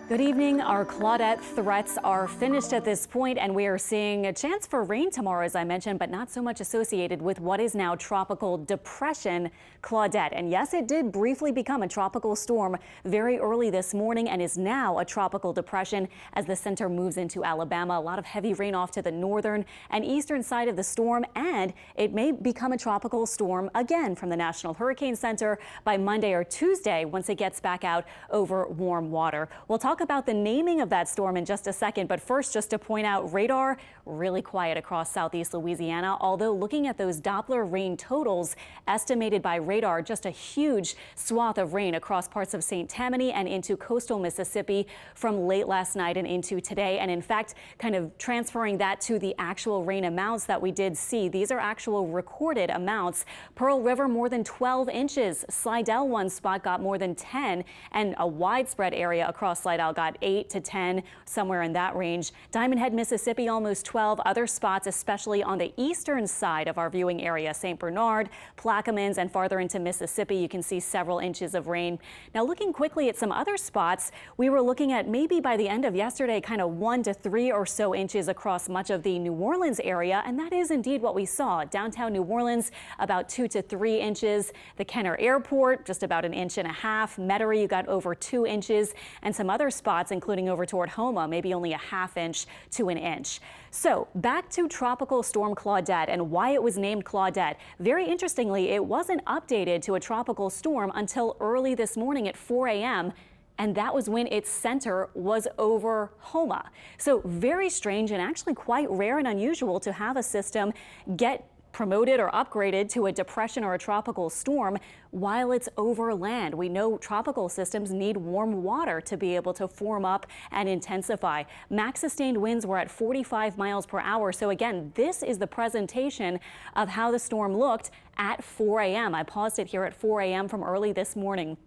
Good evening. Our Claudette threats are finished at this point, and we are seeing a chance for rain tomorrow, as I mentioned, but not so much associated with what is now tropical depression Claudette. And yes, it did briefly become a tropical storm very early this morning and is now a tropical depression as the center moves into Alabama. A lot of heavy rain off to the northern and eastern side of the storm, and it may become a tropical storm again from the National Hurricane Center by Monday or Tuesday once it gets back out over warm water. We'll talk about the naming of that storm in just a second, but first, just to point out, radar really quiet across southeast Louisiana, although looking at those Doppler rain totals estimated by radar, just a huge swath of rain across parts of St. Tammany and into coastal Mississippi from late last night and into today. And in fact, kind of transferring that to the actual rain amounts that we did see. These are actual recorded amounts. Pearl River more than 12 inches. Slidell one spot got more than 10, and a widespread area across Slidell got 8 to 10, somewhere in that range. Diamond Head, Mississippi, almost 12. Other spots, especially on the eastern side of our viewing area, St. Bernard, Plaquemines, and farther into Mississippi, you can see several inches of rain. Now, looking quickly at some other spots, we were looking at maybe by the end of yesterday, kind of 1 to 3 or so inches across much of the New Orleans area, and that is indeed what we saw. Downtown New Orleans, about 2 to 3 inches. The Kenner Airport, just about 1.5 inches. Metairie, you got over 2 inches, and some other spots, including over toward Homa, maybe only 1/2 inch to 1 inch. So back to Tropical Storm Claudette and why it was named Claudette. Very interestingly, it wasn't updated to a tropical storm until early this morning at 4 a.m. And that was when its center was over Homa. So very strange and actually quite rare and unusual to have a system get promoted or upgraded to a depression or a tropical storm while it's over land. We know tropical systems need warm water to be able to form up and intensify. Max sustained winds were at 45 miles per hour. So again, this is the presentation of how the storm looked at 4 a.m. I paused it here at 4 a.m. from early this morning.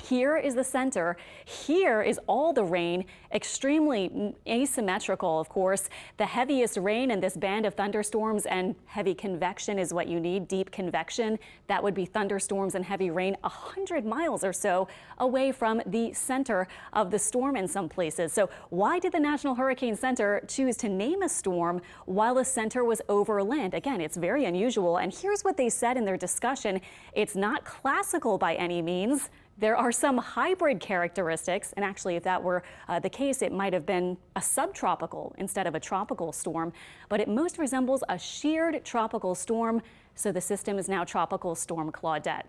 Here is the center. Here is all the rain, extremely asymmetrical, of course. The heaviest rain and this band of thunderstorms and heavy convection is what you need, deep convection. That would be thunderstorms and heavy rain 100 miles or so away from the center of the storm in some places. So why did the National Hurricane Center choose to name a storm while the center was over land? Again, it's very unusual. And here's what they said in their discussion. It's not classical by any means. There are some hybrid characteristics, and actually if that were the case, it might have been a subtropical instead of a tropical storm, but it most resembles a sheared tropical storm, so the system is now Tropical Storm Claudette.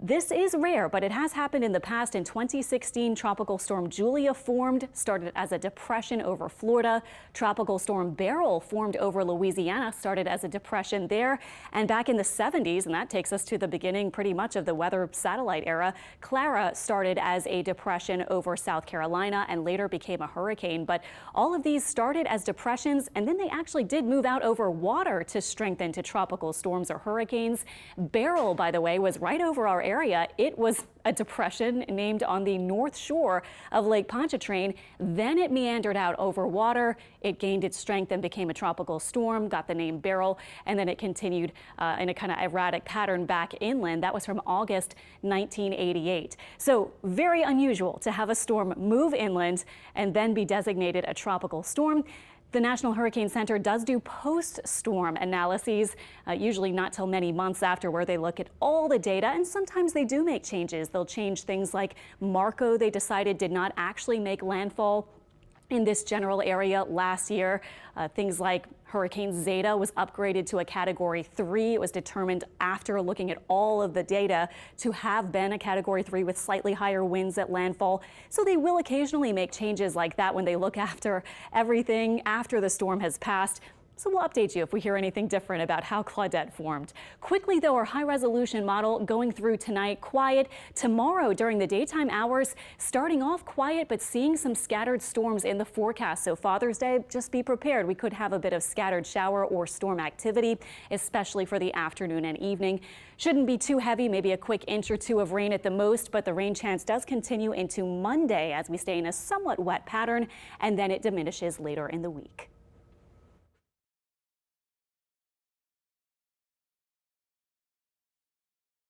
This is rare, but it has happened in the past. In 2016, Tropical Storm Julia formed, started as a depression over Florida. Tropical Storm Beryl formed over Louisiana, started as a depression there. And back in the 70s, and that takes us to the beginning pretty much of the weather satellite era, Clara started as a depression over South Carolina and later became a hurricane. But all of these started as depressions, and then they actually did move out over water to strengthen to tropical storms or hurricanes. Beryl, by the way, was right over our area. It was a depression named on the north shore of Lake Pontchartrain. Then it meandered out over water. It gained its strength and became a tropical storm, got the name Beryl, and then it continued in a kind of erratic pattern back inland. That was from August 1988. So very unusual to have a storm move inland and then be designated a tropical storm. The National Hurricane Center does do post-storm analyses, usually not till many months after, where they look at all the data, and sometimes they do make changes. They'll change things like Marco, they decided did not actually make landfall in this general area last year. Things like Hurricane Zeta was upgraded to a Category 3. It was determined after looking at all of the data to have been a Category 3 with slightly higher winds at landfall. So they will occasionally make changes like that when they look after everything after the storm has passed. So we'll update you if we hear anything different about how Claudette formed. Quickly, though, our high-resolution model going through tonight, quiet. Tomorrow, during the daytime hours, starting off quiet, but seeing some scattered storms in the forecast. So Father's Day, just be prepared. We could have a bit of scattered shower or storm activity, especially for the afternoon and evening. Shouldn't be too heavy, maybe a quick inch or two of rain at the most, but the rain chance does continue into Monday as we stay in a somewhat wet pattern, and then it diminishes later in the week.